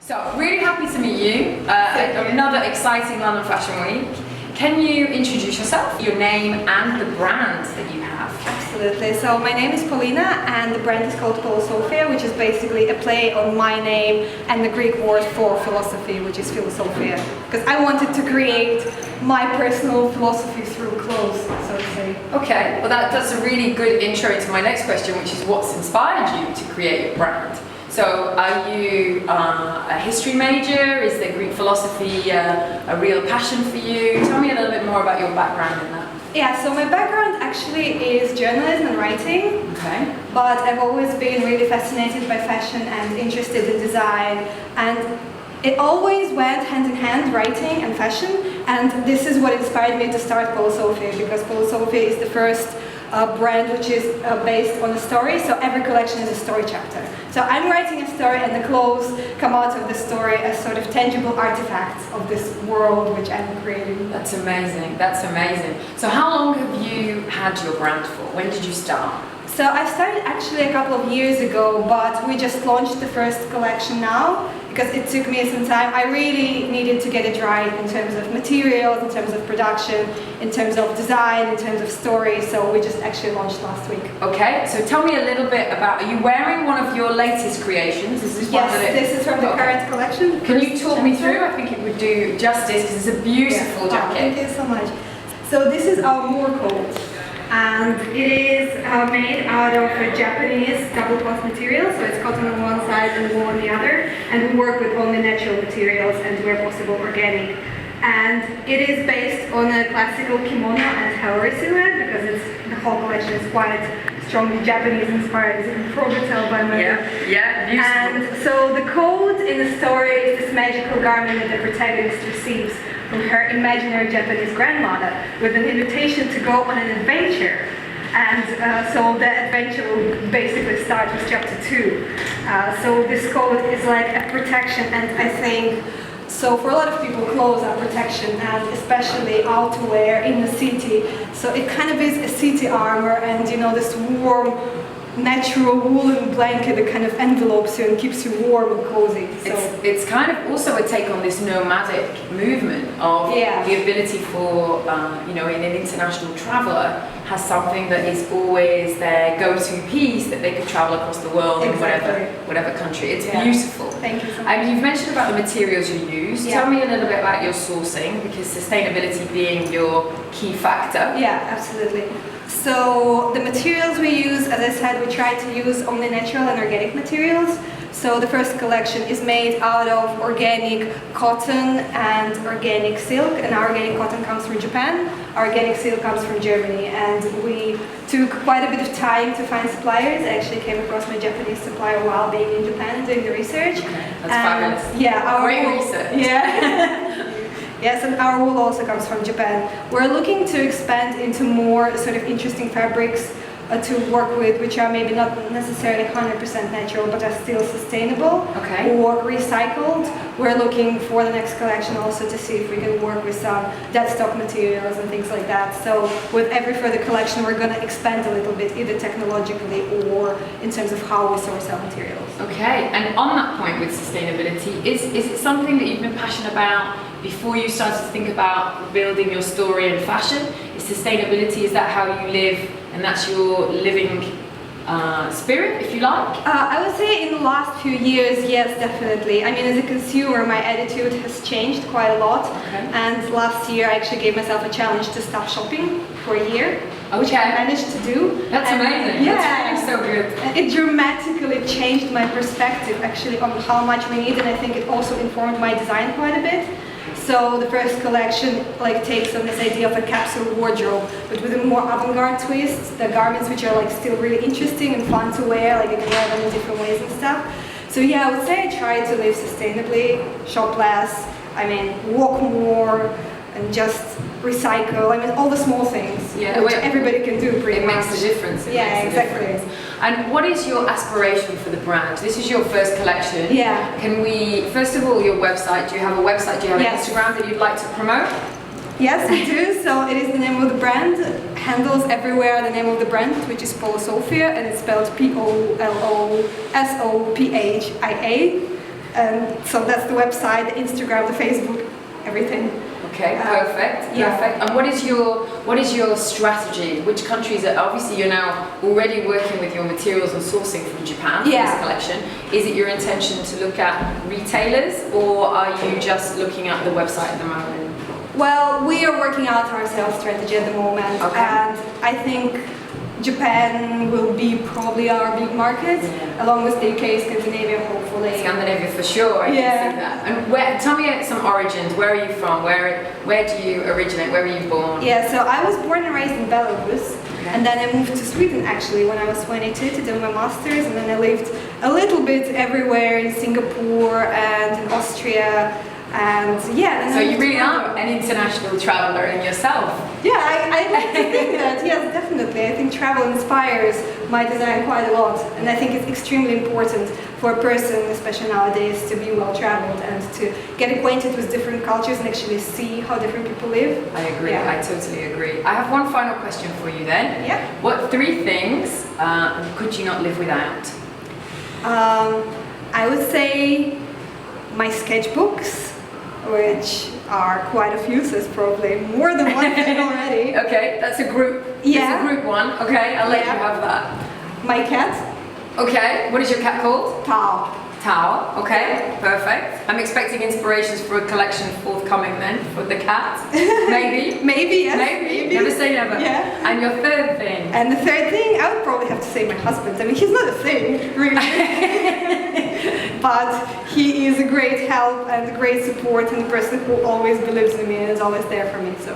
So, really happy to meet you. Another exciting London Fashion Week. Can you introduce yourself, your name and the brand that you have? Absolutely. So my name is Paulina and the brand is called Polosophia, which is basically a play on my name and the Greek word for philosophy, which is Philosophia. Because I wanted to create my personal philosophy through clothes, so to say. Okay, well that's a really good intro into my next question, which is what's inspired you to create your brand? So are you a history major? Is the Greek philosophy a real passion for you? Tell me a little bit more about your background in that. Yeah, so my background actually is journalism and writing. Okay. But I've always been really fascinated by fashion and interested in design. And it always went hand in hand, writing and fashion. And this is what inspired me to start Polosophia, because Polosophia is the first brand which is based on a story, so every collection is a story chapter. So I'm writing a story and the clothes come out of the story as sort of tangible artifacts of this world which I'm creating. That's amazing, that's amazing. So how long have you had your brand for? When did you start? So I started actually a couple of years ago, but we just launched the first collection now because it took me some time. I really needed to get it right in terms of materials, in terms of production, in terms of design, in terms of story, so we just actually launched last week. Okay, so tell me a little bit about, are you wearing one of your latest creations? Is this yes, one that this is from the current collection. Can you talk me through? I think it would do justice because it's a beautiful jacket. Oh, thank you so much. So this is our Moor coat. And it is made out of a Japanese double cloth material, so it's cotton on one side and wool on the other, and we work with only natural materials and where possible organic. And it is based on a classical kimono and Haori silhouette because the whole collection is quite strongly Japanese inspired, as you can probably tell by my yeah, beautiful. And so the coat in the story is this magical garment that the protagonist receives from her imaginary Japanese grandmother with an invitation to go on an adventure. And so the adventure will basically start with chapter 2. So this coat is like a protection, and I think, so for a lot of people clothes are protection, and especially outerwear in the city. So it kind of is a city armor, and you know, this warm, natural woolen blanket that kind of envelopes you and keeps you warm and cozy. So it's kind of also a take on this nomadic movement of the ability for, you know, in an international traveller has something that is always their go-to piece that they could travel across the world in whatever country. It's beautiful. Thank you so much. And you've mentioned about the materials you use. Tell me a little bit about your sourcing, because sustainability being your key factor. Yeah, absolutely. So the materials we use, as I said, we try to use only natural and organic materials. So the first collection is made out of organic cotton and organic silk, and our organic cotton comes from Japan, our organic silk comes from Germany, and we took quite a bit of time to find suppliers. I actually came across my Japanese supplier while being in Japan and doing the research. Okay, that's fabulous. Yeah, great research. Yeah. Yes, and our wool also comes from Japan. We're looking to expand into more sort of interesting fabrics to work with, which are maybe not necessarily 100% natural, but are still sustainable or recycled. We're looking for the next collection also to see if we can work with some dead stock materials and things like that. So with every further collection, we're going to expand a little bit, either technologically or in terms of how we source our materials. Okay, and on that point with sustainability, is it something that you've been passionate about before you started to think about building your story and fashion? Is sustainability, is that how you live and that's your living spirit, if you like? I would say in the last few years, yes, definitely. I mean, as a consumer, my attitude has changed quite a lot. And last year, I actually gave myself a challenge to stop shopping for a year, which I managed to do. That's amazing. Yeah, that's so good. It dramatically changed my perspective, actually, on how much we need, and I think it also informed my design quite a bit. So the first collection takes on this idea of a capsule wardrobe, but with a more avant-garde twist. The garments which are still really interesting and fun to wear, you can wear them in different ways and stuff. So yeah, I would say I try to live sustainably, shop less, walk more, and just recycle. All the small things, which everybody can do pretty much. It makes a difference. Exactly. And what is your aspiration for the brand? This is your first collection. Yeah. Can we, first of all, your website. Do you have a website? Do you have an Instagram that you'd like to promote? Yes, we do. So it is the name of the brand. Handles everywhere the name of the brand, which is Polosophia, and it's spelled Polosophia. And so that's the website, the Instagram, the Facebook, everything. Okay, perfect. Yeah. Perfect. And what is your strategy? Which countries are, obviously you're now already working with your materials and sourcing from Japan for this collection. Is it your intention to look at retailers, or are you just looking at the website at the moment? Well, we are working out our sales strategy at the moment, and I think Japan will be probably our big market, along with the UK, Scandinavia, hopefully. Scandinavia for sure, I can see that. And tell me some origins. Where are you from? Where do you originate? Where were you born? Yeah, so I was born and raised in Belarus, and then I moved to Sweden actually when I was 22 to do my master's, and then I lived a little bit everywhere in Singapore and in Austria. And then so you really are an international traveler in yourself. Yeah, I like to think that. Yes, definitely. I think travel inspires my design quite a lot, and I think it's extremely important for a person, especially nowadays, to be well traveled and to get acquainted with different cultures and actually see how different people live. I agree. I totally agree. I have one final question for you then. Yeah. What 3 things could you not live without? I would say my sketchbooks, which are quite a few, so it's probably more than one thing already. Okay, that's a group. Yeah. It's a group one. Okay, I'll let you have that. My cat. Okay, what is your cat called? Tao. Tao. Okay, perfect. I'm expecting inspirations for a collection forthcoming then for the cat. Maybe. Maybe, yes. Maybe. Never say never. Yeah. And your 3rd thing? And the 3rd thing, I would probably have to say my husband. I mean, he's not a thing, really. But he is a great help and a great support, and a person who always believes in me and is always there for me. So,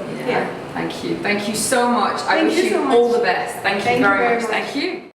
Thank you. Thank you so much. I wish you all the best. Thank you very much. Thank you.